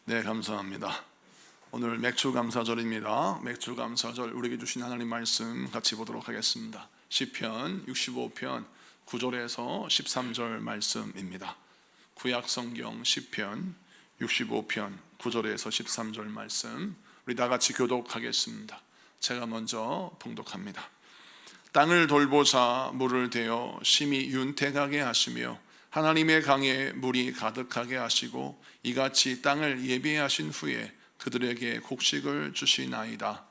네, 감사합니다. 오늘 맥주감사절입니다. 맥주감사절 우리에게 주신 하나님 말씀 같이 보도록 하겠습니다. 시편 65편 9절에서 13절 말씀입니다. 구약성경 시편 65편 9절에서 13절 말씀 우리 다 같이 교독하겠습니다. 제가 먼저 봉독합니다. 땅을 돌보사 물을 대어 심히 윤택하게 하시며 하나님의 강에 물이 가득하게 하시고 이같이 땅을 예비하신 후에 그들에게 곡식을 주시나이다.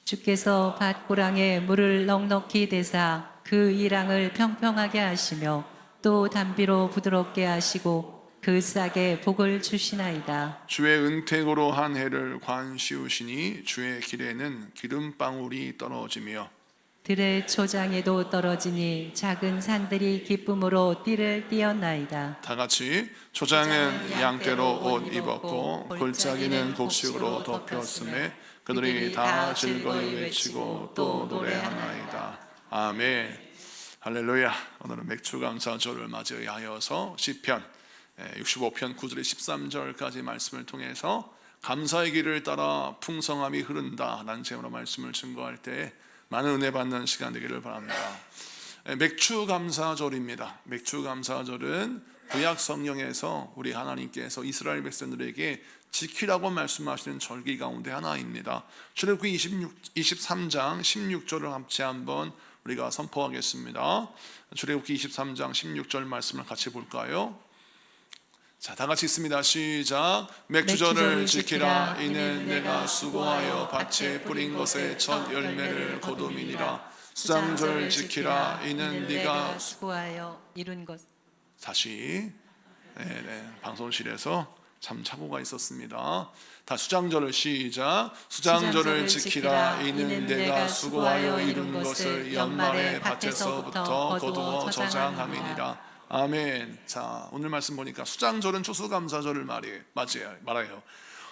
주께서 밭고랑에 물을 넉넉히 대사 그 이랑을 평평하게 하시며 또 담비로 부드럽게 하시고 그 싹에 복을 주시나이다. 주의 은택으로 한 해를 관시우시니 주의 길에는 기름방울이 떨어지며 들의 초장에도 떨어지니 작은 산들이 기쁨으로 띠를 띄었나이다. 다 같이 초장은 양떼로 옷 입었고 골짜기는 곡식으로 덮였음에 그들이 다 즐거이 외치고 또 노래하나이다. 아멘. 할렐루야. 오늘은 맥주감사절을 맞이하여서 시편 65편 9절에 13절까지 말씀을 통해서 감사의 길을 따라 풍성함이 흐른다라는 제목으로 말씀을 증거할 때 많은 은혜 받는 시간 되기를 바랍니다. 맥주감사절입니다. 맥주감사절은 구약 성경에서 우리 하나님께서 이스라엘 백성들에게 지키라고 말씀하시는 절기 가운데 하나입니다. 출애굽기 23장 16절을 같이 한번 우리가 선포하겠습니다. 출애굽기 23장 16절 말씀을 같이 볼까요? 자, 다 같이 있습니다. 시작. 맥주절을 지키라. 이는 내가 수고하여 밭에 뿌린 것의 첫 열매를 거둠이니라. 수장절 지키라. 이는 네가 수고하여 이룬 것. 다시 방송실에서 참 착오가 있었습니다. 다 수장절을 시작. 수장절을 지키라. 이는 내가 수고하여 이룬 것을 연말에 밭에서부터 거두어 저장함이니라. 아멘. 자, 오늘 말씀 보니까 수장절은 추수감사절을 말해요.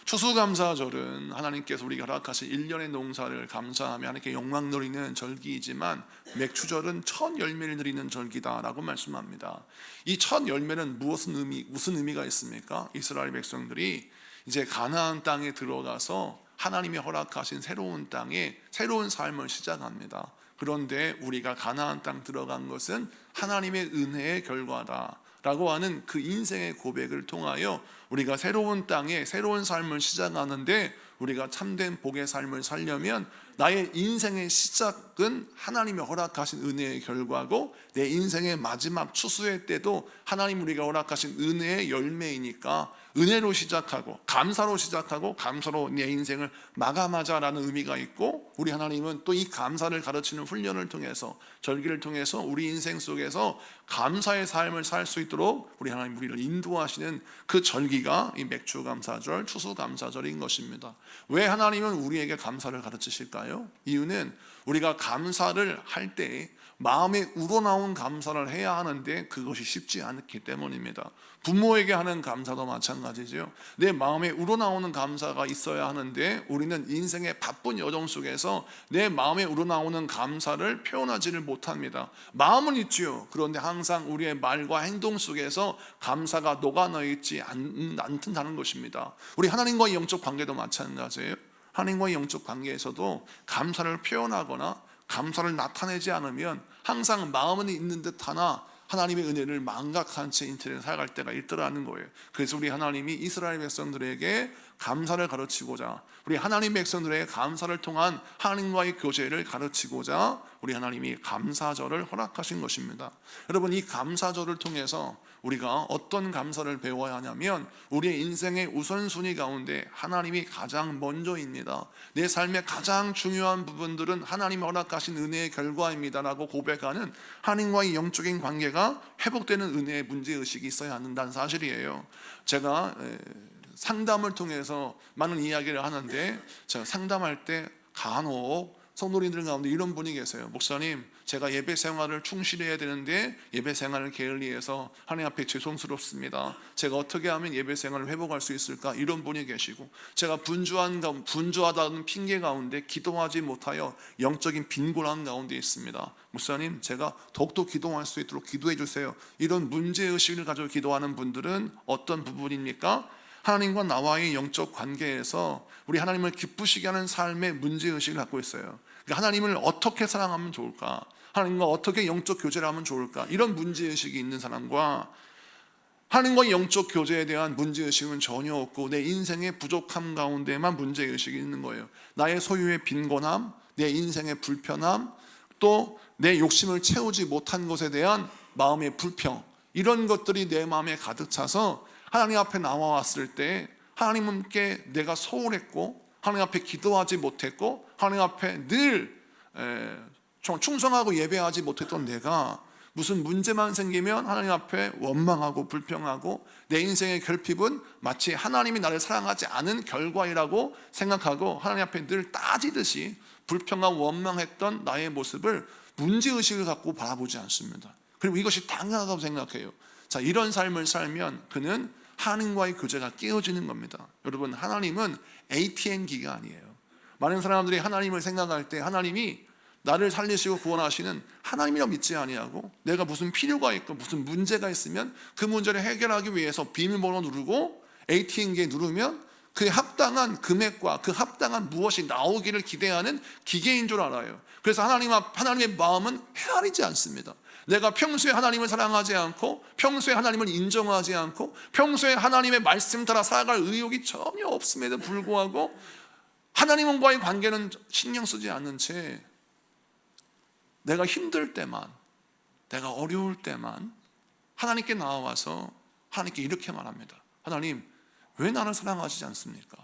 추수감사절은 하나님께서 우리가 허락하신 1년의 농사를 감사하며 하나님께 영광 누리는 절기이지만 맥주절은 첫 열매를 드리는 절기다라고 말씀합니다. 이 첫 열매는 무슨 의미가 있습니까? 이스라엘 백성들이 이제 가나안 땅에 들어가서 하나님이 허락하신 새로운 땅에 새로운 삶을 시작합니다. 그런데 우리가 가나안 땅 들어간 것은 하나님의 은혜의 결과다라고 하는 그 인생의 고백을 통하여 우리가 새로운 땅에 새로운 삶을 시작하는데 우리가 참된 복의 삶을 살려면 나의 인생의 시작은 하나님이 허락하신 은혜의 결과고 내 인생의 마지막 추수의 때도 하나님 우리가 허락하신 은혜의 열매이니까 은혜로 시작하고 감사로 내 인생을 마감하자라는 의미가 있고 우리 하나님은 또 이 감사를 가르치는 훈련을 통해서 절기를 통해서 우리 인생 속에서 감사의 삶을 살 수 있도록 우리 하나님 우리를 인도하시는 그 절기가 이 맥주감사절, 추수감사절인 것입니다. 왜 하나님은 우리에게 감사를 가르치실까요? 이유는 우리가 감사를 할 때 마음에 우러나온 감사를 해야 하는데 그것이 쉽지 않기 때문입니다. 부모에게 하는 감사도 마찬가지죠. 내 마음에 우러나오는 감사가 있어야 하는데 우리는 인생의 바쁜 여정 속에서 내 마음에 우러나오는 감사를 표현하지를 못합니다. 마음은 있지요. 그런데 항상 우리의 말과 행동 속에서 감사가 녹아나 있지 않다는 것입니다. 우리 하나님과의 영적 관계도 마찬가지예요. 하나님과의 영적 관계에서도 감사를 표현하거나 감사를 나타내지 않으면 항상 마음은 있는 듯 하나 하나님의 은혜를 망각한 채 인생을 살아갈 때가 있더라는 거예요. 그래서 우리 하나님이 이스라엘 백성들에게 감사를 가르치고자 우리 하나님 백성들의 감사를 통한 하나님과의 교제를 가르치고자 우리 하나님이 감사절을 허락하신 것입니다. 여러분, 이 감사절을 통해서 우리가 어떤 감사를 배워야 하냐면 우리의 인생의 우선순위 가운데 하나님이 가장 먼저입니다. 내 삶의 가장 중요한 부분들은 하나님이 허락하신 은혜의 결과입니다 라고 고백하는 하나님과의 영적인 관계가 회복되는 은혜의 문제의식이 있어야 한다는 사실이에요. 제가 상담을 통해서 많은 이야기를 하는데 제가 상담할 때 간혹 성도님들 가운데 이런 분이 계세요. 목사님, 제가 예배 생활을 충실해야 되는데 예배 생활을 게을리해서 하나님 앞에 죄송스럽습니다. 제가 어떻게 하면 예배 생활을 회복할 수 있을까? 이런 분이 계시고, 제가 분주하다는 핑계 가운데 기도하지 못하여 영적인 빈곤한 가운데 있습니다. 목사님, 제가 더욱더 기도할 수 있도록 기도해 주세요. 이런 문제의식을 가지고 기도하는 분들은 어떤 부분입니까? 하나님과 나와의 영적 관계에서 우리 하나님을 기쁘시게 하는 삶의 문제의식을 갖고 있어요. 그러니까 하나님을 어떻게 사랑하면 좋을까, 하나님과 어떻게 영적 교제를 하면 좋을까, 이런 문제의식이 있는 사람과 하나님과의 영적 교제에 대한 문제의식은 전혀 없고 내 인생의 부족함 가운데만 문제의식이 있는 거예요. 나의 소유의 빈곤함, 내 인생의 불편함, 또 내 욕심을 채우지 못한 것에 대한 마음의 불평, 이런 것들이 내 마음에 가득 차서 하나님 앞에 나와왔을 때 하나님께 내가 소홀했고 하나님 앞에 기도하지 못했고 하나님 앞에 늘 충성하고 예배하지 못했던 내가 무슨 문제만 생기면 하나님 앞에 원망하고 불평하고 내 인생의 결핍은 마치 하나님이 나를 사랑하지 않은 결과이라고 생각하고 하나님 앞에 늘 따지듯이 불평하고 원망했던 나의 모습을 문제의식을 갖고 바라보지 않습니다. 그리고 이것이 당연하다고 생각해요. 자, 이런 삶을 살면 그는 하나님과의 교제가 깨어지는 겁니다. 여러분, 하나님은 ATM기가 아니에요. 많은 사람들이 하나님을 생각할 때 하나님이 나를 살리시고 구원하시는 하나님이라고 믿지 아니하고 내가 무슨 필요가 있고 무슨 문제가 있으면 그 문제를 해결하기 위해서 비밀번호 누르고 ATM기에 누르면 그에 합당한 금액과 그 합당한 무엇이 나오기를 기대하는 기계인 줄 알아요. 그래서 하나님의 마음은 헤아리지 않습니다. 내가 평소에 하나님을 사랑하지 않고 평소에 하나님을 인정하지 않고 평소에 하나님의 말씀 따라 살아갈 의욕이 전혀 없음에도 불구하고 하나님과의 관계는 신경 쓰지 않는 채 내가 힘들 때만, 내가 어려울 때만 하나님께 나와서 하나님께 이렇게 말합니다. 하나님, 왜 나를 사랑하시지 않습니까?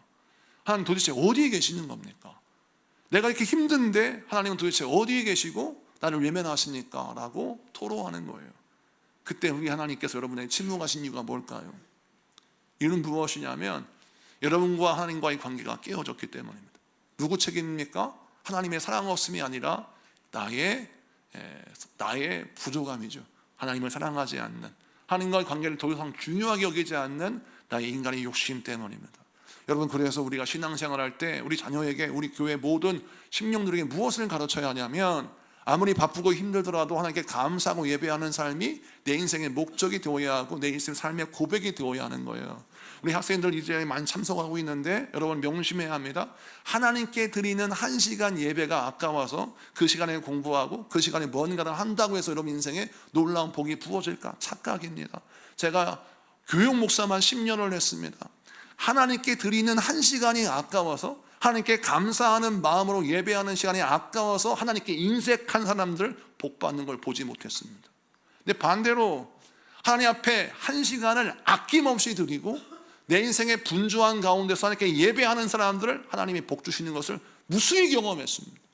하나님 도대체 어디에 계시는 겁니까? 내가 이렇게 힘든데 하나님은 도대체 어디에 계시고 나를 외면하십니까? 라고 토로하는 거예요. 그때 우리 하나님께서 여러분에게 침묵하신 이유가 뭘까요? 이유는 무엇이냐면 여러분과 하나님과의 관계가 깨어졌기 때문입니다. 누구 책임입니까? 하나님의 사랑 없음이 아니라 나의 부족함이죠. 하나님을 사랑하지 않는, 하나님과의 관계를 더 이상 중요하게 여기지 않는 나의 인간의 욕심 때문입니다. 여러분, 그래서 우리가 신앙생활할 때 우리 자녀에게, 우리 교회 모든 심령들에게 무엇을 가르쳐야 하냐면 아무리 바쁘고 힘들더라도 하나님께 감사하고 예배하는 삶이 내 인생의 목적이 되어야 하고 내 인생 삶의 고백이 되어야 하는 거예요. 우리 학생들 이제 많이 참석하고 있는데 여러분 명심해야 합니다. 하나님께 드리는 1시간 예배가 아까워서 그 시간에 공부하고 그 시간에 뭔가를 한다고 해서 여러분 인생에 놀라운 복이 부어질까? 착각입니다. 제가 교육 목사만 10년을 했습니다. 하나님께 드리는 1시간이 아까워서, 하나님께 감사하는 마음으로 예배하는 시간이 아까워서 하나님께 인색한 사람들 복 받는 걸 보지 못했습니다. 근데 반대로 하나님 앞에 1시간을 아낌없이 드리고 내 인생의 분주한 가운데서 하나님께 예배하는 사람들을 하나님이 복 주시는 것을 무수히 경험했습니다.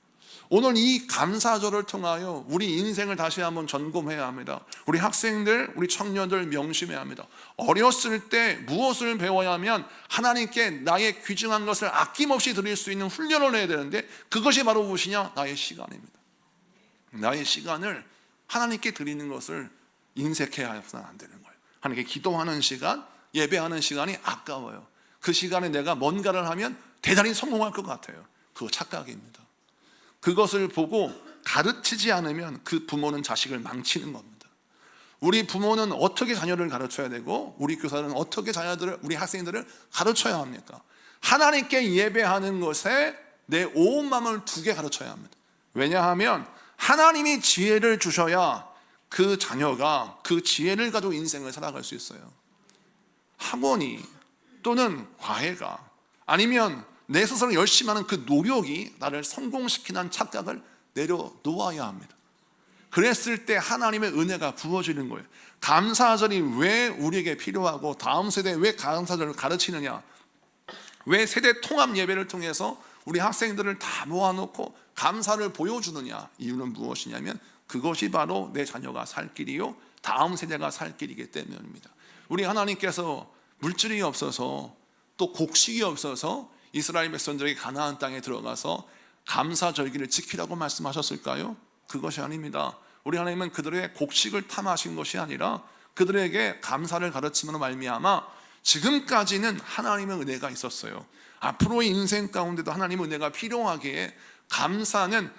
오늘 이 감사절을 통하여 우리 인생을 다시 한번 점검해야 합니다. 우리 학생들, 우리 청년들 명심해야 합니다. 어렸을 때 무엇을 배워야 하면 하나님께 나의 귀중한 것을 아낌없이 드릴 수 있는 훈련을 해야 되는데 그것이 바로 무엇이냐? 나의 시간입니다. 나의 시간을 하나님께 드리는 것을 인색해야 해서는 안 되는 거예요. 하나님께 기도하는 시간, 예배하는 시간이 아까워요. 그 시간에 내가 뭔가를 하면 대단히 성공할 것 같아요. 그거 착각입니다. 그것을 보고 가르치지 않으면 그 부모는 자식을 망치는 겁니다. 우리 부모는 어떻게 자녀를 가르쳐야 되고 우리 교사는 어떻게 자녀들을, 우리 학생들을 가르쳐야 합니까? 하나님께 예배하는 것에 내 온 마음을 두게 가르쳐야 합니다. 왜냐하면 하나님이 지혜를 주셔야 그 자녀가 그 지혜를 가지고 인생을 살아갈 수 있어요. 학원이 또는 과외가 아니면 내 스스로 열심히 하는 그 노력이 나를 성공시키는 착각을 내려놓아야 합니다. 그랬을 때 하나님의 은혜가 부어지는 거예요. 감사절이 왜 우리에게 필요하고 다음 세대에 왜 감사절을 가르치느냐, 왜 세대 통합 예배를 통해서 우리 학생들을 다 모아놓고 감사를 보여주느냐, 이유는 무엇이냐면 그것이 바로 내 자녀가 살 길이요 다음 세대가 살 길이기 때문입니다. 우리 하나님께서 물질이 없어서 또 곡식이 없어서 이스라엘 백성들에게 가나안 땅에 들어가서 감사절기를 지키라고 말씀하셨을까요? 그것이 아닙니다. 우리 하나님은 그들의 곡식을 탐하신 것이 아니라 그들에게 감사를 가르침으로 말미암아 지금까지는 하나님의 은혜가 있었어요. 앞으로의 인생 가운데도 하나님의 은혜가 필요하기에 감사는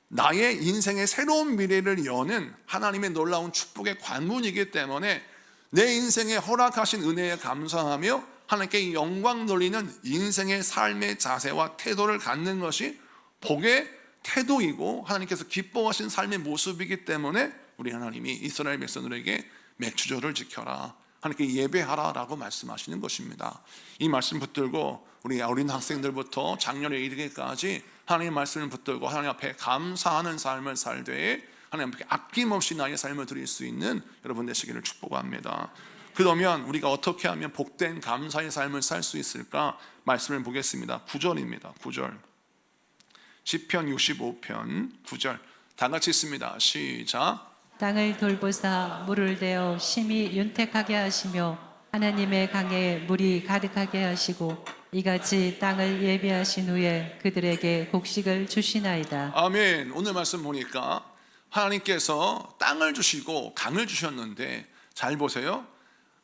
나의 인생의 새로운 미래를 여는 하나님의 놀라운 축복의 관문이기 때문에 내 인생에 허락하신 은혜에 감사하며 하나님께 영광 돌리는 인생의 삶의 자세와 태도를 갖는 것이 복의 태도이고 하나님께서 기뻐하신 삶의 모습이기 때문에 우리 하나님이 이스라엘 백성들에게 맥주절을 지켜라, 하나님께 예배하라 라고 말씀하시는 것입니다. 이 말씀 붙들고 우리 어린 학생들부터 장년에 이르기까지 하나님의 말씀을 붙들고 하나님 앞에 감사하는 삶을 살되 하나님 앞에 아낌없이 나의 삶을 드릴 수 있는 여러분 되시기를 축복합니다. 그러면 우리가 어떻게 하면 복된 감사의 삶을 살 수 있을까? 말씀을 보겠습니다. 9절입니다. 9절. 시편 65편 9절 다 같이 읽습니다. 시작. 땅을 돌보사 물을 대어 심히 윤택하게 하시며 하나님의 강에 물이 가득하게 하시고 이같이 땅을 예비하신 후에 그들에게 곡식을 주시나이다. 아멘. 오늘 말씀 보니까 하나님께서 땅을 주시고 강을 주셨는데 잘 보세요.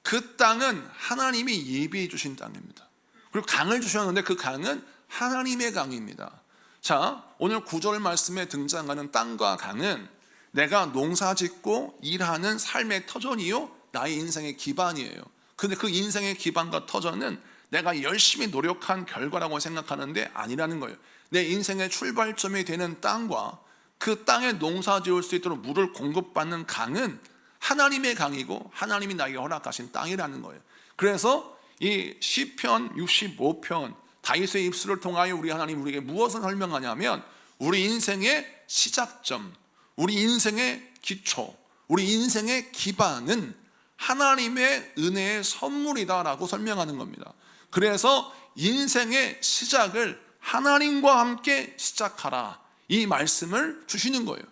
그 땅은 하나님이 예비해 주신 땅입니다. 그리고 강을 주셨는데 그 강은 하나님의 강입니다. 자, 오늘 9절 말씀에 등장하는 땅과 강은 내가 농사짓고 일하는 삶의 터전이요 나의 인생의 기반이에요. 근데 그 인생의 기반과 터전은 내가 열심히 노력한 결과라고 생각하는데 아니라는 거예요. 내 인생의 출발점이 되는 땅과 그 땅에 농사 지을 수 있도록 물을 공급받는 강은 하나님의 강이고 하나님이 나에게 허락하신 땅이라는 거예요. 그래서 이 시편 65편 다윗의 입술을 통하여 우리 하나님 우리에게 무엇을 설명하냐면 우리 인생의 시작점, 우리 인생의 기초, 우리 인생의 기반은 하나님의 은혜의 선물이다라고 설명하는 겁니다. 그래서 인생의 시작을 하나님과 함께 시작하라, 이 말씀을 주시는 거예요.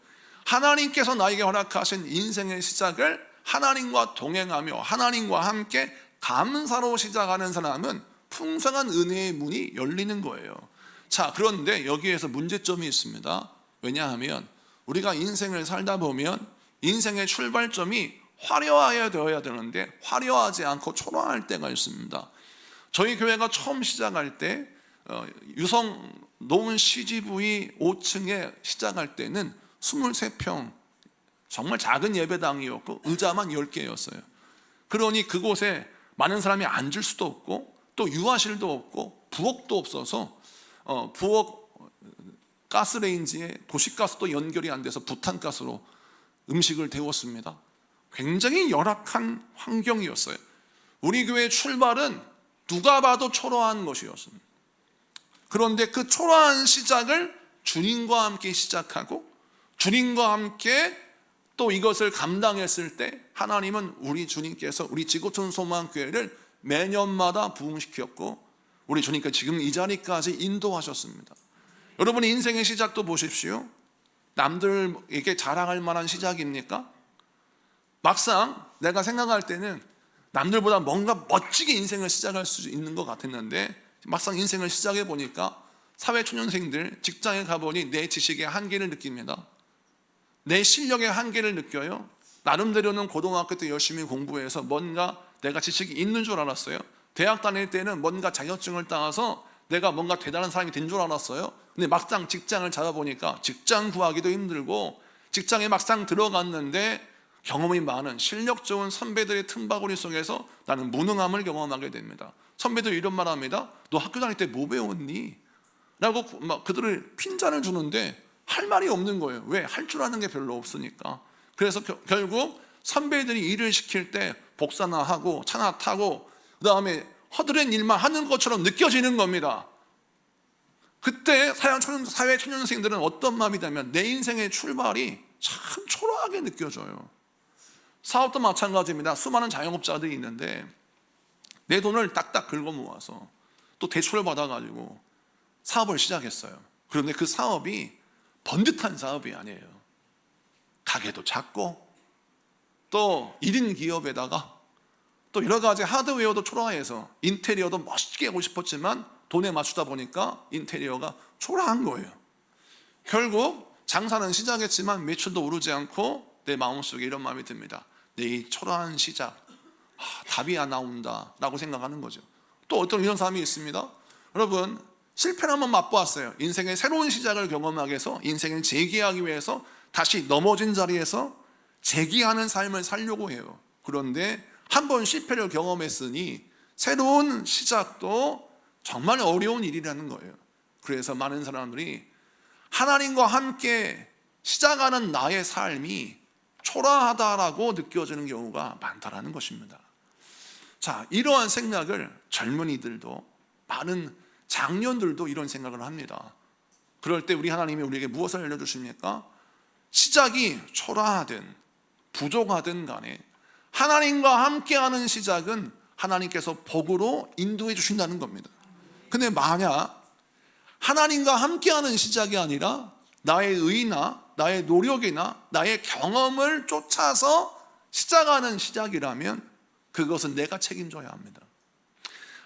하나님께서 나에게 허락하신 인생의 시작을 하나님과 동행하며 하나님과 함께 감사로 시작하는 사람은 풍성한 은혜의 문이 열리는 거예요. 자, 그런데 여기에서 문제점이 있습니다. 왜냐하면 우리가 인생을 살다 보면 인생의 출발점이 화려해야 되어야 되는데 화려하지 않고 초라할 때가 있습니다. 저희 교회가 처음 시작할 때 유성 노은 CGV 5층에 시작할 때는 23평 정말 작은 예배당이었고 의자만 10개였어요. 그러니 그곳에 많은 사람이 앉을 수도 없고 또 유아실도 없고 부엌도 없어서 부엌 가스레인지에 도시가스도 연결이 안 돼서 부탄가스로 음식을 데웠습니다. 굉장히 열악한 환경이었어요. 우리 교회의 출발은 누가 봐도 초라한 것이었습니다. 그런데 그 초라한 시작을 주님과 함께 시작하고 주님과 함께 또 이것을 감당했을 때 하나님은 우리 주님께서 우리 지구촌 소망교회를 매년마다 부흥시켰고 우리 주님께서 지금 이 자리까지 인도하셨습니다. 여러분 인생의 시작도 보십시오. 남들에게 자랑할 만한 시작입니까? 막상 내가 생각할 때는 남들보다 뭔가 멋지게 인생을 시작할 수 있는 것 같았는데 막상 인생을 시작해 보니까 사회초년생들 직장에 가보니 내 지식의 한계를 느낍니다. 내 실력의 한계를 느껴요. 나름대로는 고등학교 때 열심히 공부해서 뭔가 내가 지식이 있는 줄 알았어요. 대학 다닐 때는 뭔가 자격증을 따서 내가 뭔가 대단한 사람이 된 줄 알았어요. 근데 막상 직장을 잡아보니까 직장 구하기도 힘들고 직장에 막상 들어갔는데 경험이 많은 실력 좋은 선배들의 틈바구니 속에서 나는 무능함을 경험하게 됩니다. 선배들이 이런 말 합니다. 너 학교 다닐 때 뭐 배웠니? 라고 막 그들을 핀잔을 주는데 할 말이 없는 거예요. 왜? 할 줄 아는 게 별로 없으니까. 그래서 결국 선배들이 일을 시킬 때 복사나 하고 차나 타고 그 다음에 허드렛 일만 하는 것처럼 느껴지는 겁니다. 그때 사회 초년생들은 어떤 마음이냐면 내 인생의 출발이 참 초라하게 느껴져요. 사업도 마찬가지입니다. 수많은 자영업자들이 있는데 내 돈을 딱딱 긁어 모아서 또 대출을 받아가지고 사업을 시작했어요. 그런데 그 사업이 번듯한 사업이 아니에요. 가게도 작고 또 1인 기업에다가 또 여러 가지 하드웨어도 초라해서 인테리어도 멋있게 하고 싶었지만 돈에 맞추다 보니까 인테리어가 초라한 거예요. 결국 장사는 시작했지만 매출도 오르지 않고 내 마음속에 이런 마음이 듭니다. 내 이 초라한 시작, 답이 안 나온다 라고 생각하는 거죠. 또 어떤 이런 사람이 있습니다. 여러분 실패를 한번 맛보았어요. 인생의 새로운 시작을 경험하기 위해서 인생을 재기하기 위해서 다시 넘어진 자리에서 재기하는 삶을 살려고 해요. 그런데 한 번 실패를 경험했으니 새로운 시작도 정말 어려운 일이라는 거예요. 그래서 많은 사람들이 하나님과 함께 시작하는 나의 삶이 초라하다라고 느껴지는 경우가 많다라는 것입니다. 자, 이러한 생각을 젊은이들도, 많은 장년들도 이런 생각을 합니다. 그럴 때 우리 하나님이 우리에게 무엇을 알려주십니까? 시작이 초라하든 부족하든 간에 하나님과 함께하는 시작은 하나님께서 복으로 인도해 주신다는 겁니다. 근데 만약 하나님과 함께하는 시작이 아니라 나의 의나 나의 노력이나 나의 경험을 쫓아서 시작하는 시작이라면 그것은 내가 책임져야 합니다.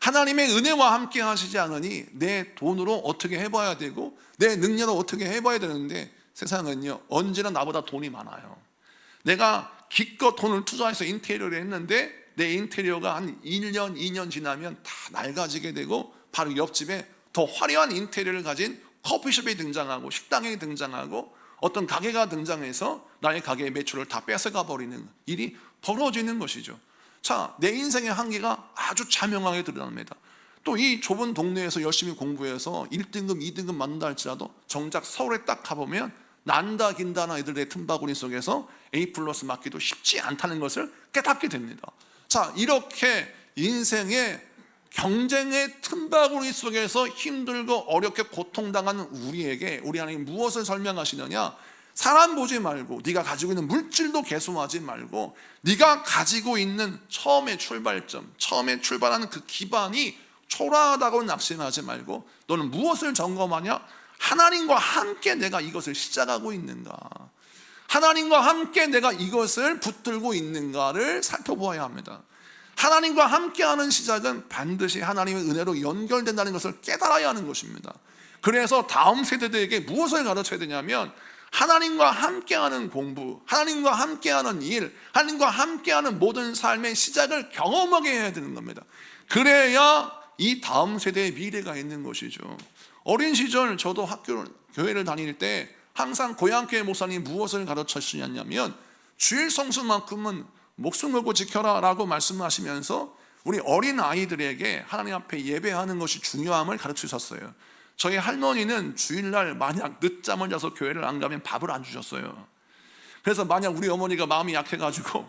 하나님의 은혜와 함께 하시지 않으니 내 돈으로 어떻게 해봐야 되고 내 능력으로 어떻게 해봐야 되는데, 세상은요 언제나 나보다 돈이 많아요. 내가 기껏 돈을 투자해서 인테리어를 했는데 내 인테리어가 한 1년, 2년 지나면 다 낡아지게 되고 바로 옆집에 더 화려한 인테리어를 가진 커피숍이 등장하고 식당이 등장하고 어떤 가게가 등장해서 나의 가게의 매출을 다 뺏어가 버리는 일이 벌어지는 것이죠. 자, 내 인생의 한계가 아주 자명하게 드러납니다. 또 이 좁은 동네에서 열심히 공부해서 1등급, 2등급 만든다 할지라도 정작 서울에 딱 가보면 난다 긴다나 애들 내 틈바구니 속에서 A+ 맞기도 쉽지 않다는 것을 깨닫게 됩니다. 자, 이렇게 인생의 경쟁의 틈바구니 속에서 힘들고 어렵게 고통당하는 우리에게 우리 하나님 무엇을 설명하시느냐? 사람 보지 말고, 네가 가지고 있는 물질도 개수하지 말고, 네가 가지고 있는 처음의 출발점, 처음에 출발하는 그 기반이 초라하다고 낙심하지 말고 너는 무엇을 점검하냐? 하나님과 함께 내가 이것을 시작하고 있는가, 하나님과 함께 내가 이것을 붙들고 있는가를 살펴보아야 합니다. 하나님과 함께하는 시작은 반드시 하나님의 은혜로 연결된다는 것을 깨달아야 하는 것입니다. 그래서 다음 세대들에게 무엇을 가르쳐야 되냐면 하나님과 함께하는 공부, 하나님과 함께하는 일, 하나님과 함께하는 모든 삶의 시작을 경험하게 해야 되는 겁니다. 그래야 이 다음 세대의 미래가 있는 것이죠. 어린 시절 저도 교회를 다닐 때 항상 고향교회 목사님 무엇을 가르쳐 주셨냐면 주일 성수만큼은 목숨 걸고 지켜라 라고 말씀하시면서 우리 어린 아이들에게 하나님 앞에 예배하는 것이 중요함을 가르치셨어요. 저희 할머니는 주일날 만약 늦잠을 자서 교회를 안 가면 밥을 안 주셨어요. 그래서 만약 우리 어머니가 마음이 약해가지고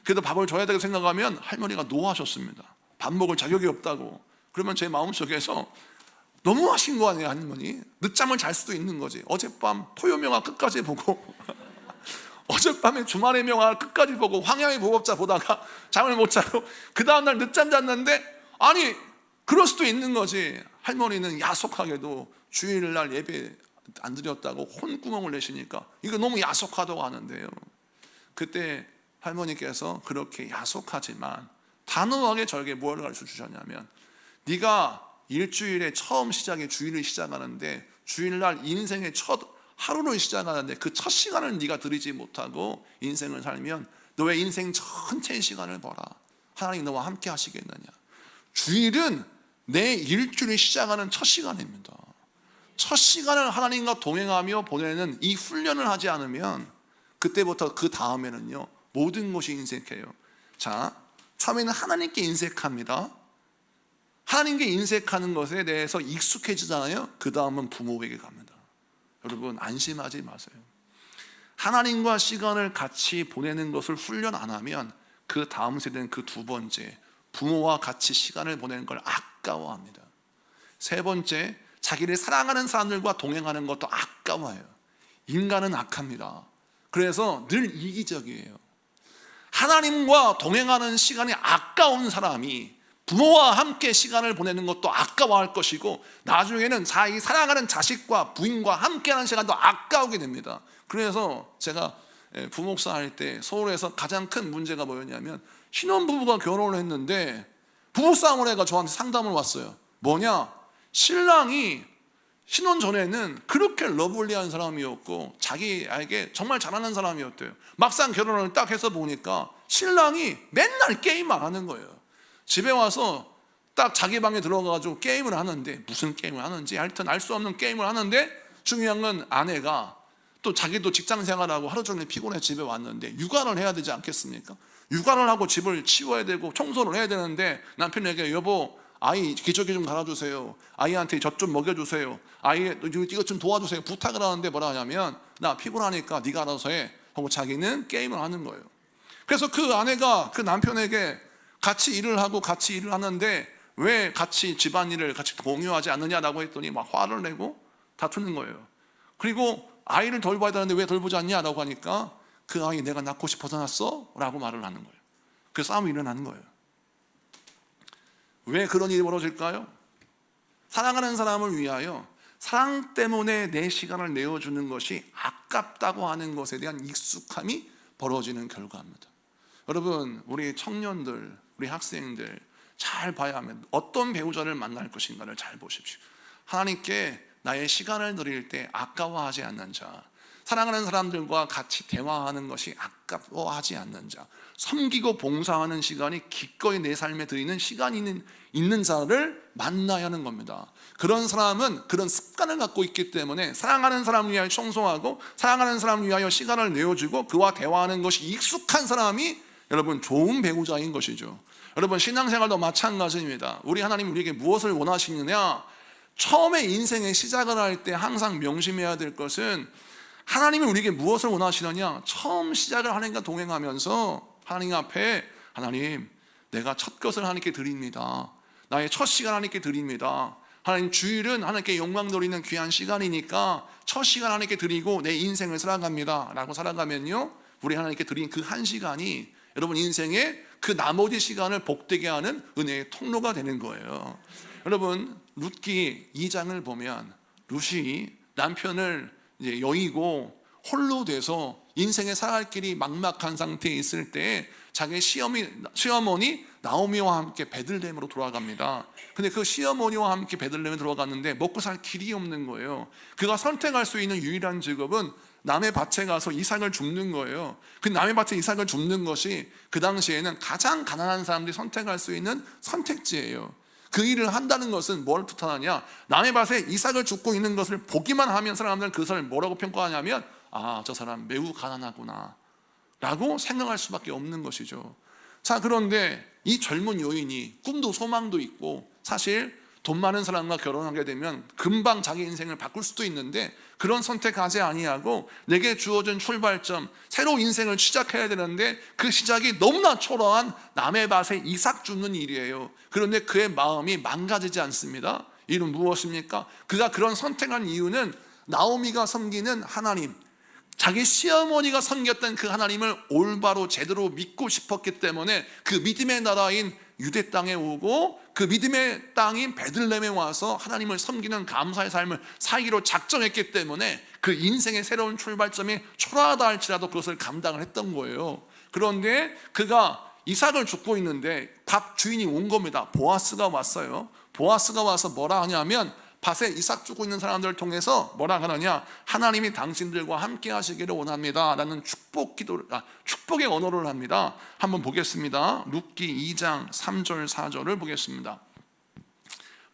그래도 밥을 줘야 되고 생각하면 할머니가 노하셨습니다. 밥 먹을 자격이 없다고. 그러면 제 마음속에서 너무 하신 거 아니에요, 할머니? 늦잠을 잘 수도 있는 거지. 어젯밤 토요명화 끝까지 보고 어젯밤에 주말의 명화 끝까지 보고 황야의 보법자 보다가 잠을 못 자고 그 다음날 늦잠 잤는데, 아니 그럴 수도 있는 거지. 할머니는 야속하게도 주일날 예배 안 드렸다고 혼구멍을 내시니까 이거 너무 야속하다고 하는데요, 그때 할머니께서 그렇게 야속하지만 단호하게 저에게 뭘 가르쳐 주셨냐면, 네가 일주일의 처음 시작에 주일을 시작하는데 주일날 인생의 첫 하루를 시작하는데 그 첫 시간을 네가 드리지 못하고 인생을 살면 너의 인생 전체의 시간을 벌어 하나님 너와 함께 하시겠느냐. 주일은 내 일주일을 시작하는 첫 시간입니다. 첫 시간을 하나님과 동행하며 보내는 이 훈련을 하지 않으면 그때부터 그 다음에는요 모든 것이 인색해요. 자, 처음에는 하나님께 인색합니다. 하나님께 인색하는 것에 대해서 익숙해지잖아요. 그 다음은 부모에게 갑니다. 여러분 안심하지 마세요. 하나님과 시간을 같이 보내는 것을 훈련 안 하면 그 다음 세대는 그 두 번째 부모와 같이 시간을 보내는 걸 아까워합니다. 세 번째, 자기를 사랑하는 사람들과 동행하는 것도 아까워해요. 인간은 악합니다. 그래서 늘 이기적이에요. 하나님과 동행하는 시간이 아까운 사람이 부모와 함께 시간을 보내는 것도 아까워할 것이고, 나중에는 자기 사랑하는 자식과 부인과 함께하는 시간도 아까우게 됩니다. 그래서 제가 부목사 할 때 서울에서 가장 큰 문제가 뭐였냐면, 신혼부부가 결혼을 했는데 부부싸움을 해가 저한테 상담을 왔어요. 뭐냐? 신랑이 신혼 전에는 그렇게 러블리한 사람이었고 자기에게 정말 잘하는 사람이었대요. 막상 결혼을 딱 해서 보니까 신랑이 맨날 게임만 하는 거예요. 집에 와서 딱 자기 방에 들어가가지고 게임을 하는데, 무슨 게임을 하는지 하여튼 알 수 없는 게임을 하는데, 중요한 건 아내가 또 자기도 직장 생활하고 하루 종일 피곤해 집에 왔는데 육아를 해야 되지 않겠습니까? 육아를 하고 집을 치워야 되고 청소를 해야 되는데 남편에게 여보 아이 기저귀 좀 갈아주세요, 아이한테 젖 좀 먹여주세요, 아이 이것 좀 도와주세요 부탁을 하는데 뭐라 하냐면 나 피곤하니까 네가 알아서 해 하고 자기는 게임을 하는 거예요. 그래서 그 아내가 그 남편에게 같이 일을 하고 같이 일을 하는데 왜 같이 집안일을 같이 공유하지 않느냐라고 했더니 막 화를 내고 다투는 거예요. 그리고 아이를 돌봐야 되는데 왜 돌보지 않냐라고 하니까 그 아이 내가 낳고 싶어서 낳았어? 라고 말을 하는 거예요. 그 싸움이 일어나는 거예요. 왜 그런 일이 벌어질까요? 사랑하는 사람을 위하여 사랑 때문에 내 시간을 내어주는 것이 아깝다고 하는 것에 대한 익숙함이 벌어지는 결과입니다. 여러분, 우리 청년들, 우리 학생들 잘 봐야 합니다. 어떤 배우자를 만날 것인가를 잘 보십시오. 하나님께 나의 시간을 드릴 때 아까워하지 않는 자, 사랑하는 사람들과 같이 대화하는 것이 아까워하지 않는 자, 섬기고 봉사하는 시간이 기꺼이 내 삶에 드리는 시간이 있는 자를 만나야 하는 겁니다. 그런 사람은 그런 습관을 갖고 있기 때문에 사랑하는 사람을 위하여 청소하고 사랑하는 사람을 위하여 시간을 내어주고 그와 대화하는 것이 익숙한 사람이 여러분 좋은 배우자인 것이죠. 여러분 신앙생활도 마찬가지입니다. 우리 하나님이 우리에게 무엇을 원하시느냐, 처음에 인생의 시작을 할 때 항상 명심해야 될 것은 하나님이 우리에게 무엇을 원하시느냐, 처음 시작을 하나님과 동행하면서 하나님 앞에 하나님 내가 첫 것을 하나님께 드립니다, 나의 첫 시간 하나님께 드립니다, 하나님 주일은 하나님께 영광 돌리는 귀한 시간이니까 첫 시간 하나님께 드리고 내 인생을 살아갑니다 라고 살아가면요, 우리 하나님께 드린 그 한 시간이 여러분 인생의 그 나머지 시간을 복되게 하는 은혜의 통로가 되는 거예요. 여러분 룻기 2장을 보면 룻이 남편을 이제 여의고 홀로 돼서 인생에 살아갈 길이 막막한 상태에 있을 때 자기 시어머니 나오미와 함께 베들레헴으로 돌아갑니다. 근데 그 시어머니와 함께 베들레헴에 들어갔는데 먹고 살 길이 없는 거예요. 그가 선택할 수 있는 유일한 직업은 남의 밭에 가서 이삭을 줍는 거예요. 그 남의 밭에 이삭을 줍는 것이 그 당시에는 가장 가난한 사람들이 선택할 수 있는 선택지예요. 그 일을 한다는 것은 뭘 뜻하느냐, 남의 밭에 이삭을 줍고 있는 것을 보기만 하면 사람들은 그 사람을 뭐라고 평가하냐면 아, 저 사람 매우 가난하구나 라고 생각할 수밖에 없는 것이죠. 자, 그런데 이 젊은 여인이 꿈도 소망도 있고 사실 돈 많은 사람과 결혼하게 되면 금방 자기 인생을 바꿀 수도 있는데 그런 선택하지 아니하고 내게 주어진 출발점, 새로 인생을 시작해야 되는데 그 시작이 너무나 초라한 남의 밭에 이삭 줍는 일이에요. 그런데 그의 마음이 망가지지 않습니다. 이는 무엇입니까? 그가 그런 선택한 이유는 나오미가 섬기는 하나님, 자기 시어머니가 섬겼던 그 하나님을 올바로 제대로 믿고 싶었기 때문에 그 믿음의 나라인 유대 땅에 오고 그 믿음의 땅인 베들레헴에 와서 하나님을 섬기는 감사의 삶을 살기로 작정했기 때문에 그 인생의 새로운 출발점이 초라하다 할지라도 그것을 감당을 했던 거예요. 그런데 그가 이삭을 줍고 있는데 밥 주인이 온 겁니다. 보아스가 왔어요. 보아스가 와서 뭐라 하냐면 밭에 이삭 주고 있는 사람들을 통해서 뭐라 하느냐, 하나님이 당신들과 함께 하시기를 원합니다 라는 축복의 언어를 합니다. 한번 보겠습니다. 룻기 2장 3절 4절을 보겠습니다.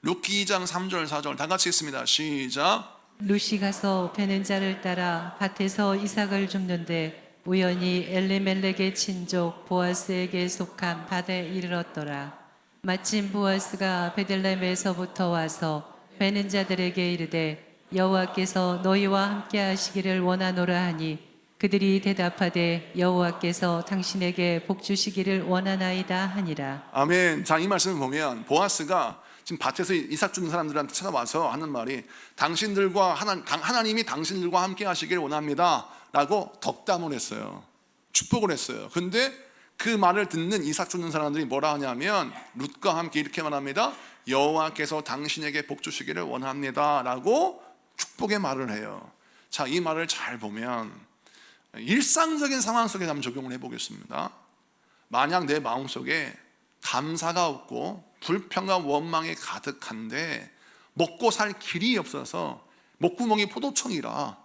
룻기 2장 3절 4절 다 같이 읽습니다. 시작. 룻이 가서 베는 자를 따라 밭에서 이삭을 줍는데 우연히 엘리멜렉의 친족 보아스에게 속한 밭에 이르렀더라. 마침 보아스가 베들레헴에서부터 와서 베는 자들에게 이르되 여호와께서 너희와 함께 하시기를 원하노라 하니 그들이 대답하되 여호와께서 당신에게 복 주시기를 원하나이다 하니라. 아멘. 자, 이 말씀을 보면 보아스가 지금 밭에서 이삭 주는 사람들한테 찾아와서 하는 말이 하나님이 당신들과 함께 하시기를 원합니다 라고 덕담을 했어요. 축복을 했어요. 근데 그 말을 듣는 이삭 주는 사람들이 뭐라 하냐면 룻과 함께 이렇게 말합니다. 여호와께서 당신에게 복 주시기를 원합니다 라고 축복의 말을 해요. 자, 이 말을 잘 보면 일상적인 상황 속에 한번 적용을 해보겠습니다. 만약 내 마음속에 감사가 없고 불평과 원망이 가득한데 먹고 살 길이 없어서 목구멍이 포도청이라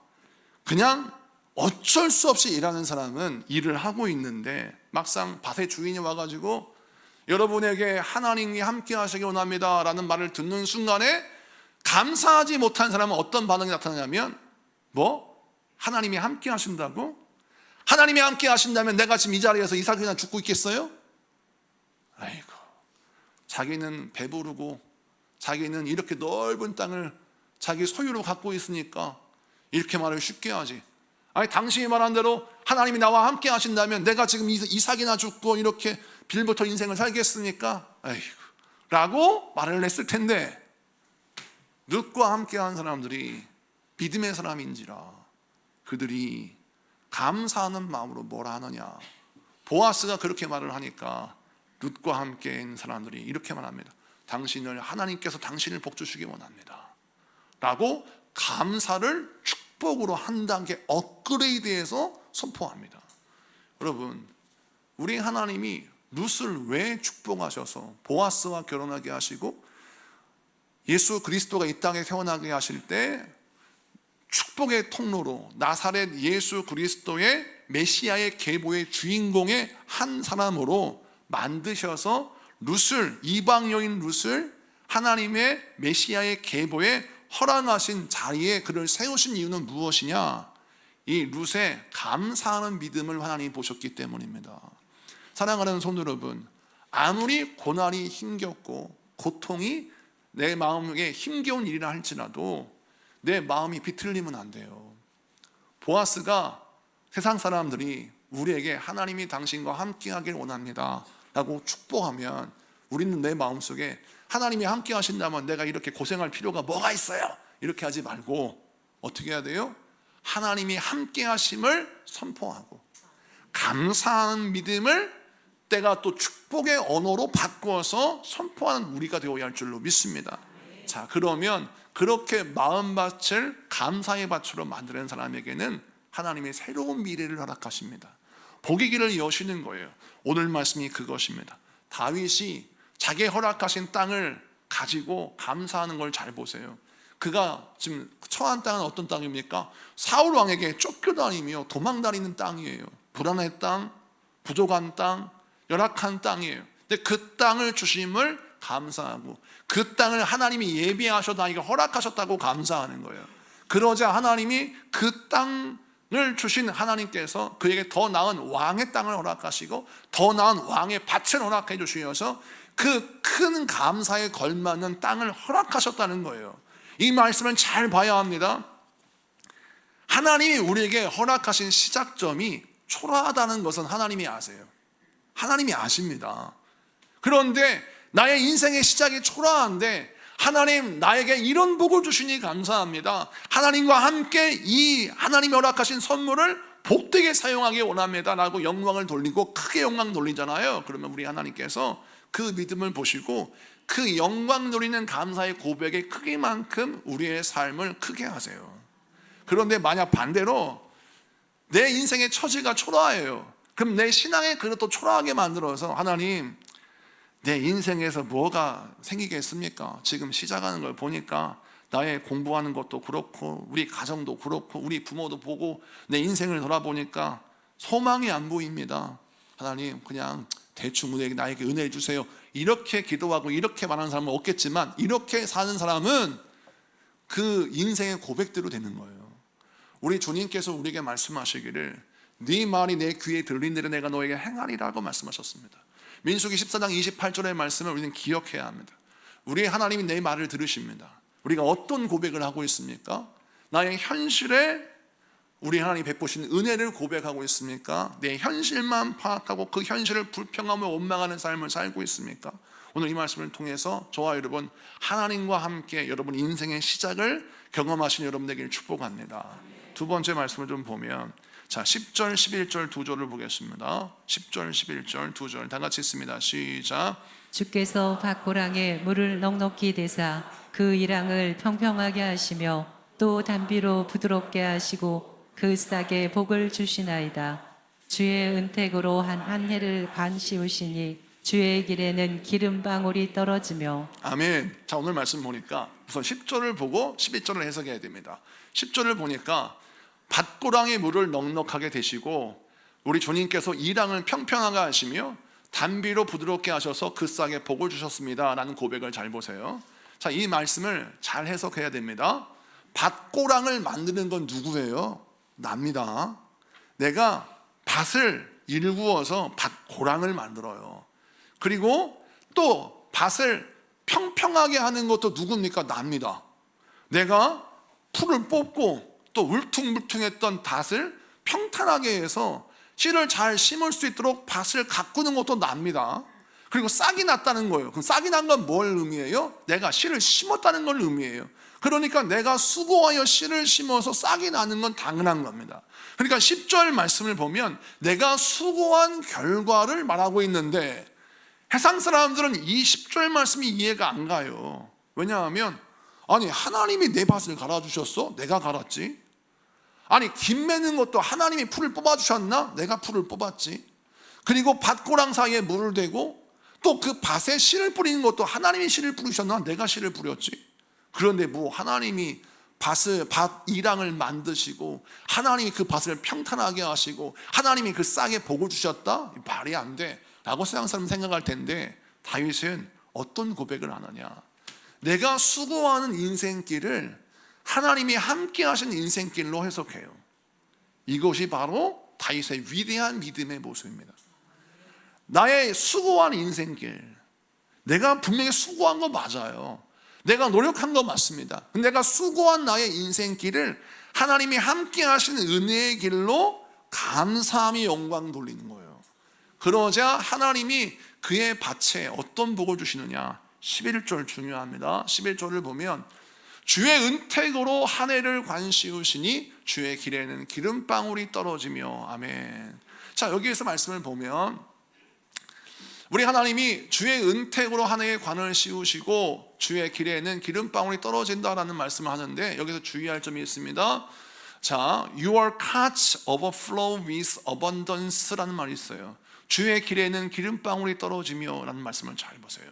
그냥 어쩔 수 없이 일하는 사람은 일을 하고 있는데 막상 밭의 주인이 와가지고 여러분에게 하나님이 함께 하시기 원합니다 라는 말을 듣는 순간에 감사하지 못한 사람은 어떤 반응이 나타나냐면 하나님이 함께 하신다고? 하나님이 함께 하신다면 내가 지금 이 자리에서 이삭이나 죽고 있겠어요? 아이고, 자기는 배부르고 자기는 이렇게 넓은 땅을 자기 소유로 갖고 있으니까 이렇게 말을 쉽게 하지. 아니, 당신이 말한 대로 하나님이 나와 함께 하신다면 내가 지금 이삭이나 죽고 이렇게 빌부터 인생을 살겠습니까? 아이고, 라고 말을 했을 텐데, 룻과 함께한 사람들이 믿음의 사람인지라 그들이 감사하는 마음으로 뭐라 하느냐. 보아스가 그렇게 말을 하니까 룻과 함께한 사람들이 이렇게 말합니다. 당신을, 하나님께서 당신을 복주시기 원합니다 라고 감사를 축복으로 한 단계 업그레이드해서 선포합니다. 여러분, 우리 하나님이 룻을 왜 축복하셔서 보아스와 결혼하게 하시고 예수 그리스도가 이 땅에 태어나게 하실 때 축복의 통로로 나사렛 예수 그리스도의 메시아의 계보의 주인공의 한 사람으로 만드셔서 룻을, 이방 여인 룻을 하나님의 메시아의 계보에 허락하신 자리에 그를 세우신 이유는 무엇이냐? 이 룻의 감사하는 믿음을 하나님이 보셨기 때문입니다. 사랑하는 성도 여러분, 아무리 고난이 힘겹고 고통이 내 마음에 힘겨운 일이라 할지라도 내 마음이 비틀리면 안 돼요. 보아스가 세상 사람들이 우리에게 하나님이 당신과 함께 하길 원합니다 라고 축복하면 우리는 내 마음속에 하나님이 함께 하신다면 내가 이렇게 고생할 필요가 뭐가 있어요? 이렇게 하지 말고 어떻게 해야 돼요? 하나님이 함께 하심을 선포하고 감사하는 믿음을 때가 또 축복의 언어로 바꿔서 선포하는 우리가 되어야 할 줄로 믿습니다. 자, 그러면 그렇게 마음밭을 감사의 밭으로 만드는 사람에게는 하나님의 새로운 미래를 허락하십니다. 복의 길을 여시는 거예요. 오늘 말씀이 그것입니다. 다윗이 자기 허락하신 땅을 가지고 감사하는 걸 잘 보세요. 그가 지금 처한 땅은 어떤 땅입니까? 사울 왕에게 쫓겨다니며 도망다니는 땅이에요. 불안한 땅, 부족한 땅, 열악한 땅이에요. 근데 그 땅을 주심을 감사하고 그 땅을 하나님이 예비하셔서 이게 허락하셨다고 감사하는 거예요. 그러자 하나님이 그 땅을 주신 하나님께서 그에게 더 나은 왕의 땅을 허락하시고 더 나은 왕의 밭을 허락해 주셔서 그 큰 감사에 걸맞는 땅을 허락하셨다는 거예요. 이 말씀을 잘 봐야 합니다. 하나님이 우리에게 허락하신 시작점이 초라하다는 것은 하나님이 아세요. 하나님이 아십니다. 그런데 나의 인생의 시작이 초라한데 하나님 나에게 이런 복을 주시니 감사합니다. 하나님과 함께 이 하나님이 허락하신 선물을 복되게 사용하기 원합니다 라고 영광을 돌리고 크게 영광 돌리잖아요. 그러면 우리 하나님께서 그 믿음을 보시고 그 영광 돌리는 감사의 고백의 크기만큼 우리의 삶을 크게 하세요. 그런데 만약 반대로 내 인생의 처지가 초라해요. 그럼 내 신앙의 그릇도 초라하게 만들어서 하나님, 내 인생에서 뭐가 생기겠습니까? 지금 시작하는 걸 보니까 나의 공부하는 것도 그렇고 우리 가정도 그렇고 우리 부모도 보고 내 인생을 돌아보니까 소망이 안 보입니다. 하나님, 그냥 대충 나에게 은혜 주세요. 이렇게 기도하고 이렇게 말하는 사람은 없겠지만 이렇게 사는 사람은 그 인생의 고백대로 되는 거예요. 우리 주님께서 우리에게 말씀하시기를 네 말이 내 귀에 들리는 내가 너에게 행하리라고 말씀하셨습니다. 민수기 14장 28절의 말씀을 우리는 기억해야 합니다. 우리 하나님이 내 말을 들으십니다. 우리가 어떤 고백을 하고 있습니까? 나의 현실에 우리 하나님이 베푸신 은혜를 고백하고 있습니까? 내 현실만 파악하고 그 현실을 불평하며 원망하는 삶을 살고 있습니까? 오늘 이 말씀을 통해서 저와 여러분 하나님과 함께 여러분 인생의 시작을 경험하신 여러분 되기를 축복합니다. 두 번째 말씀을 좀 보면 자 10절 11절 두 절을 보겠습니다. 10절 11절 두 절 다 같이 읽습니다. 시작. 주께서 밭고랑에 물을 넉넉히 대사 그 일항을 평평하게 하시며 또 단비로 부드럽게 하시고 그 싹에 복을 주시나이다. 주의 은택으로 한 해를 간시우시니 주의 길에는 기름방울이 떨어지며. 아멘. 자, 오늘 말씀 보니까 우선 10절을 보고 11절을 해석해야 됩니다. 10절을 보니까 밭고랑의 물을 넉넉하게 대시고 우리 주님께서 이랑을 평평하게 하시며 단비로 부드럽게 하셔서 그 싹에 복을 주셨습니다 라는 고백을 잘 보세요. 자, 이 말씀을 잘 해석해야 됩니다. 밭고랑을 만드는 건 누구예요? 납니다. 내가 밭을 일구어서 밭고랑을 만들어요. 그리고 또 밭을 평평하게 하는 것도 누굽니까? 납니다. 내가 풀을 뽑고 또 울퉁불퉁했던 밭을 평탄하게 해서 씨를 잘 심을 수 있도록 밭을 가꾸는 것도 납니다. 그리고 싹이 났다는 거예요. 그럼 싹이 난 건 뭘 의미해요? 내가 씨를 심었다는 걸 의미해요. 그러니까 내가 수고하여 씨를 심어서 싹이 나는 건 당연한 겁니다. 그러니까 10절 말씀을 보면 내가 수고한 결과를 말하고 있는데 해상 사람들은 이 10절 말씀이 이해가 안 가요. 왜냐하면 아니 하나님이 내 밭을 갈아주셨어? 내가 갈았지. 아니 김 매는 것도 하나님이 풀을 뽑아주셨나? 내가 풀을 뽑았지. 그리고 밭고랑 사이에 물을 대고 또 그 밭에 씨를 뿌리는 것도 하나님이 씨를 뿌리셨나? 내가 씨를 뿌렸지. 그런데 뭐 하나님이 밭 이랑을 만드시고 하나님이 그 밭을 평탄하게 하시고 하나님이 그 싹에 복을 주셨다? 말이 안 돼 라고 세상 사람 생각할 텐데 다윗은 어떤 고백을 하느냐? 내가 수고하는 인생길을 하나님이 함께 하신 인생길로 해석해요. 이것이 바로 다윗의 위대한 믿음의 모습입니다. 나의 수고한 인생길, 내가 분명히 수고한 거 맞아요. 내가 노력한 거 맞습니다. 내가 수고한 나의 인생길을 하나님이 함께 하시는 은혜의 길로 감사함이 영광 돌리는 거예요. 그러자 하나님이 그의 밭에 어떤 복을 주시느냐? 11절 중요합니다. 11절을 보면 주의 은택으로 한 해를 관시우시니 주의 길에는 기름방울이 떨어지며 아멘. 자, 여기에서 말씀을 보면 우리 하나님이 주의 은택으로 한 해의 관을 씌우시고 주의 길에는 기름방울이 떨어진다라는 말씀을 하는데 여기서 주의할 점이 있습니다. 자, your carts overflow with abundance라는 말이 있어요. 주의 길에는 기름방울이 떨어지며 라는 말씀을 잘 보세요.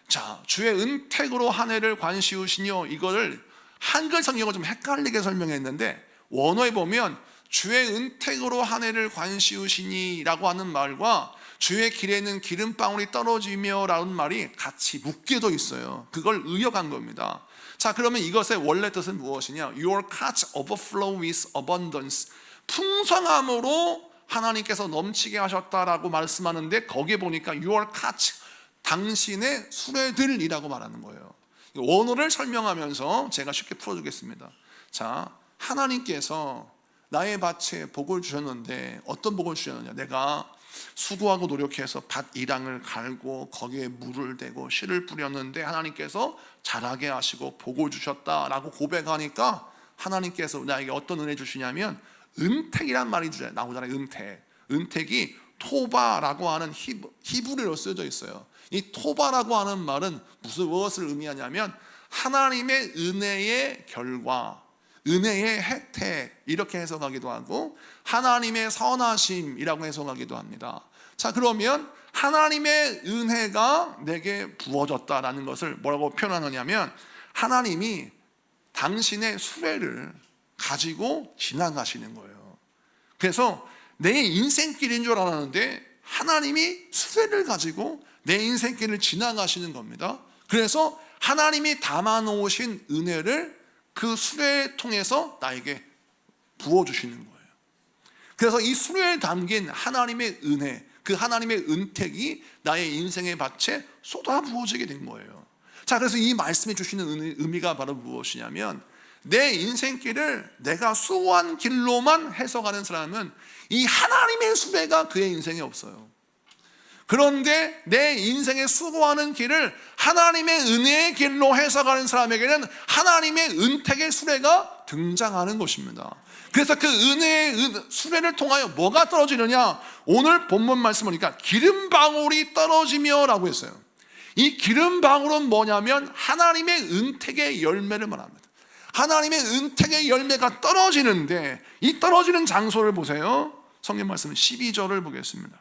자, 주의 은택으로 한 해를 관시우시니요, 이거를 한글 성경을 좀 헷갈리게 설명했는데 원어에 보면 주의 은택으로 한 해를 관시우시니 라고 하는 말과 주의 길에는 기름방울이 떨어지며 라는 말이 같이 묶여져 있어요. 그걸 의역한 겁니다. 자, 그러면 이것의 원래 뜻은 무엇이냐? Your carts overflow with abundance. 풍성함으로 하나님께서 넘치게 하셨다라고 말씀하는데 거기에 보니까 Your carts, 당신의 수레들이라고 말하는 거예요. 원어를 설명하면서 제가 쉽게 풀어주겠습니다. 자, 하나님께서 나의 밭에 복을 주셨는데 어떤 복을 주셨느냐? 내가 수고하고 노력해서 밭 이랑을 갈고 거기에 물을 대고 씨를 뿌렸는데 하나님께서 자라게 하시고 복을 주셨다라고 고백하니까 하나님께서 나에게 어떤 은혜 주시냐면 은택이란 말이 나오잖아요. 은택이 토바라고 하는 히브리어로 쓰여져 있어요. 이 토바라고 하는 말은 무엇을 의미하냐면 하나님의 은혜의 결과, 은혜의 혜택 이렇게 해석하기도 하고 하나님의 선하심이라고 해석하기도 합니다. 자, 그러면 하나님의 은혜가 내게 부어졌다라는 것을 뭐라고 표현하느냐면 하나님이 당신의 수레를 가지고 지나가시는 거예요. 그래서 내 인생길인 줄 알았는데 하나님이 수레를 가지고 내 인생길을 지나가시는 겁니다. 그래서 하나님이 담아놓으신 은혜를 그 수레를 통해서 나에게 부어주시는 거예요. 그래서 이 수레에 담긴 하나님의 은혜, 그 하나님의 은택이 나의 인생의 밭에 쏟아 부어지게 된 거예요. 자, 그래서 이 말씀이 주시는 의미가 바로 무엇이냐면 내 인생길을 내가 수고한 길로만 해석하는 사람은 이 하나님의 수레가 그의 인생에 없어요. 그런데 내 인생에 수고하는 길을 하나님의 은혜의 길로 해석하는 사람에게는 하나님의 은택의 수레가 등장하는 것입니다. 그래서 그 은혜의 수레를 통하여 뭐가 떨어지느냐? 오늘 본문 말씀 보니까 기름방울이 떨어지며 라고 했어요. 이 기름방울은 뭐냐면 하나님의 은택의 열매를 말합니다. 하나님의 은택의 열매가 떨어지는데 이 떨어지는 장소를 보세요. 성경 말씀 12절을 보겠습니다.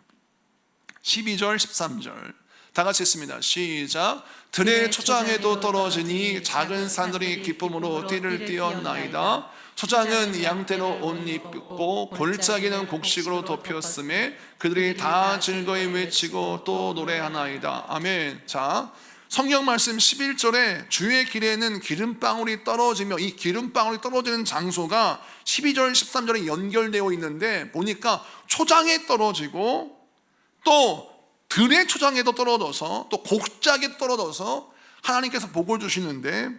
12절 13절 다 같이 읽습니다. 시작. 들의 초장에도 떨어지니 작은 산들이 기쁨으로 띠를 띄었나이다. 초장은 양떼로 옷 입고 골짜기는 곡식으로 덮였음에 그들이 다 즐거이 외치고 또 노래하나이다. 아멘. 자, 성경 말씀 11절에 주의 길에는 기름방울이 떨어지며, 이 기름방울이 떨어지는 장소가 12절 13절에 연결되어 있는데 보니까 초장에 떨어지고 또 들의 초장에도 떨어져서 또 곡작에 떨어져서 하나님께서 복을 주시는데,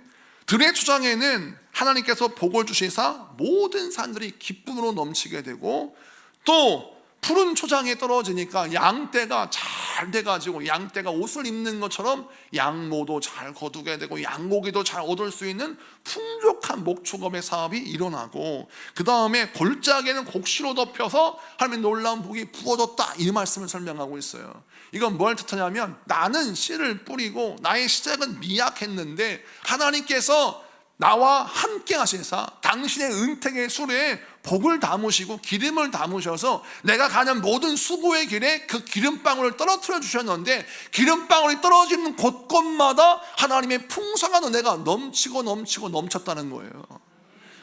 들의 초장에는 하나님께서 복을 주시사 모든 산들이 기쁨으로 넘치게 되고, 또 푸른 초장에 떨어지니까 양떼가 잘 돼가지고 양떼가 옷을 입는 것처럼 양모도 잘 거두게 되고 양고기도 잘 얻을 수 있는 풍족한 목축업의 사업이 일어나고, 그 다음에 골짜기에는 곡시로 덮여서 하나님의 놀라운 복이 부어졌다, 이 말씀을 설명하고 있어요. 이건 뭘 뜻하냐면, 나는 씨를 뿌리고 나의 시작은 미약했는데 하나님께서 나와 함께 하시사 당신의 은택의 수레에 복을 담으시고 기름을 담으셔서 내가 가는 모든 수고의 길에 그 기름방울을 떨어뜨려 주셨는데, 기름방울이 떨어지는 곳곳마다 하나님의 풍성한 은혜가 넘치고 넘쳤다는 거예요.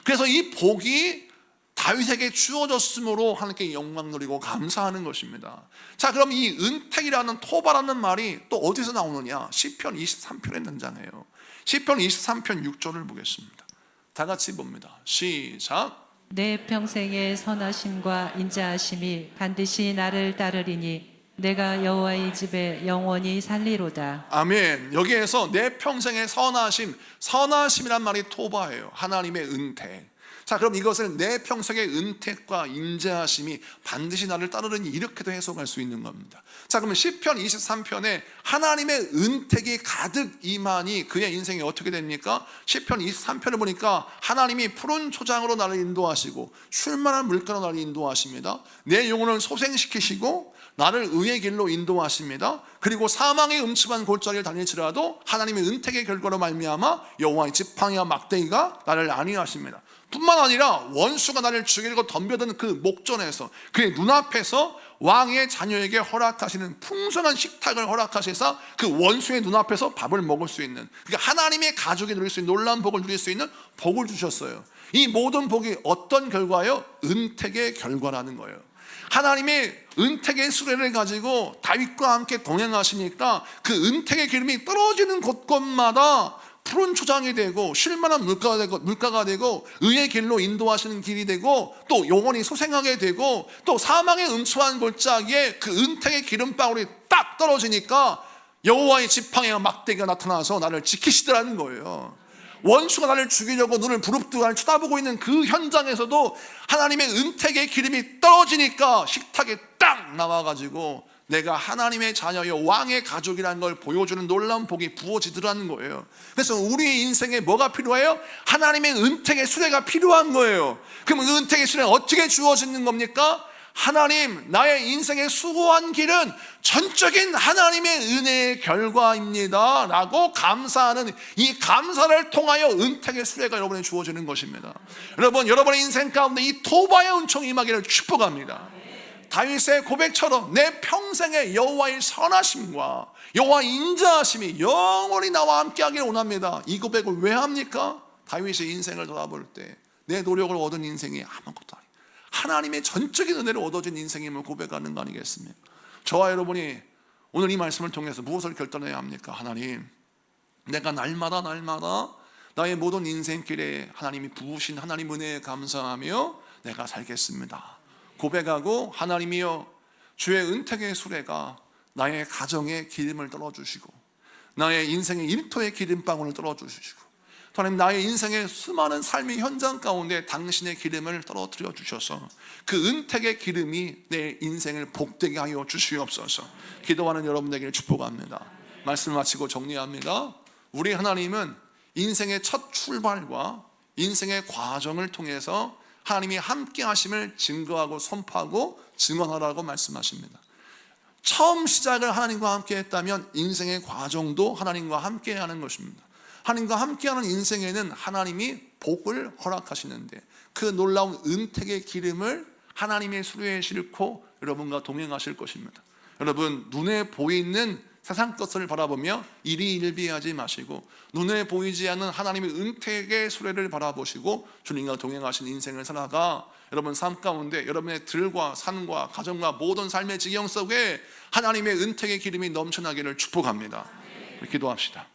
그래서 이 복이 다윗에게 주어졌으므로 하나님께 영광 드리고 감사하는 것입니다. 자, 그럼 이 은택이라는 토바라는 말이 또 어디서 나오느냐? 시편 23편에 등장해요. 시편 23편 6절을 보겠습니다. 다 같이 봅니다. 시작. 내 평생의 선하심과 인자하심이 반드시 나를 따르리니 내가 여호와의 집에 영원히 살리로다. 아멘. 여기에서 내 평생의 선하심, 선하심이란 말이 토바예요. 하나님의 은택. 자, 그럼 이것을 내 평생의 은택과 인자하심이 반드시 나를 따르느니, 이렇게도 해석할 수 있는 겁니다. 자, 그러면 시편 23편에 하나님의 은택이 가득 임하니 그의 인생이 어떻게 됩니까? 시편 23편을 보니까 하나님이 푸른 초장으로 나를 인도하시고 쉴만한 물가로 나를 인도하십니다. 내 영혼을 소생시키시고 나를 의의 길로 인도하십니다. 그리고 사망의 음침한 골짜기를 다닐지라도 하나님의 은택의 결과로 말미암아 여호와의 지팡이와 막대기가 나를 안위하십니다. 뿐만 아니라 원수가 나를 죽이려고 덤벼드는 그 목전에서 그의 눈앞에서 왕의 자녀에게 허락하시는 풍성한 식탁을 허락하셔서 그 원수의 눈앞에서 밥을 먹을 수 있는, 그러니까 하나님의 가족이 누릴 수 있는 놀라운 복을 누릴 수 있는 복을 주셨어요. 이 모든 복이 어떤 결과예요? 은택의 결과라는 거예요. 하나님의 은택의 수레를 가지고 다윗과 함께 동행하시니까 그 은택의 기름이 떨어지는 곳곳마다 푸른 초장이 되고 쉴만한 물가가 되고 의의 길로 인도하시는 길이 되고, 또 영원히 소생하게 되고, 또 사망의 음침한 골짜기에 그 은택의 기름방울이 딱 떨어지니까 여호와의 지팡이와 막대기가 나타나서 나를 지키시더라는 거예요. 원수가 나를 죽이려고 눈을 부릅뜨고 나를 쳐다보고 있는 그 현장에서도 하나님의 은택의 기름이 떨어지니까 식탁에 딱 나와가지고 내가 하나님의 자녀여 왕의 가족이라는 걸 보여주는 놀라운 복이 부어지더라는 거예요. 그래서 우리의 인생에 뭐가 필요해요? 하나님의 은택의 수레가 필요한 거예요. 그럼 은택의 수레는 어떻게 주어지는 겁니까? 하나님, 나의 인생의 수고한 길은 전적인 하나님의 은혜의 결과입니다 라고 감사하는 이 감사를 통하여 은택의 수레가 여러분에 주어지는 것입니다. 여러분, 여러분의 인생 가운데 이 토바의 은총이 임하기를 축복합니다. 다윗의 고백처럼 내 평생의 여호와의 선하심과 여호와의 인자하심이 영원히 나와 함께하기를 원합니다. 이 고백을 왜 합니까? 다윗의 인생을 돌아볼 때 내 노력을 얻은 인생이 아무것도 아니에요. 하나님의 전적인 은혜를 얻어진 인생임을 고백하는 거 아니겠습니까? 저와 여러분이 오늘 이 말씀을 통해서 무엇을 결단해야 합니까? 하나님, 내가 날마다 나의 모든 인생길에 하나님이 부으신 하나님 은혜에 감사하며 내가 살겠습니다. 고백하고, 하나님이여, 주의 은택의 수레가 나의 가정에 기름을 떨어주시고 나의 인생의 일터에 기름방울을 떨어주시고, 하나님, 나의 인생의 수많은 삶의 현장 가운데 당신의 기름을 떨어뜨려 주셔서 그 은택의 기름이 내 인생을 복되게 하여 주시옵소서. 기도하는 여러분 되기를 축복합니다. 말씀 마치고 정리합니다. 우리 하나님은 인생의 첫 출발과 인생의 과정을 통해서 하나님이 함께 하심을 증거하고 선포하고 증언하라고 말씀하십니다. 처음 시작을 하나님과 함께 했다면 인생의 과정도 하나님과 함께 하는 것입니다. 하나님과 함께하는 인생에는 하나님이 복을 허락하시는데 그 놀라운 은택의 기름을 하나님의 수레에 싣고 여러분과 동행하실 것입니다. 여러분, 눈에 보이는 세상 것을 바라보며 일희일비하지 마시고 눈에 보이지 않는 하나님의 은택의 수레를 바라보시고 주님과 동행하신 인생을 살아가 여러분 삶 가운데 여러분의 들과 산과 가정과 모든 삶의 지경 속에 하나님의 은택의 기름이 넘쳐나기를 축복합니다. 기도합시다.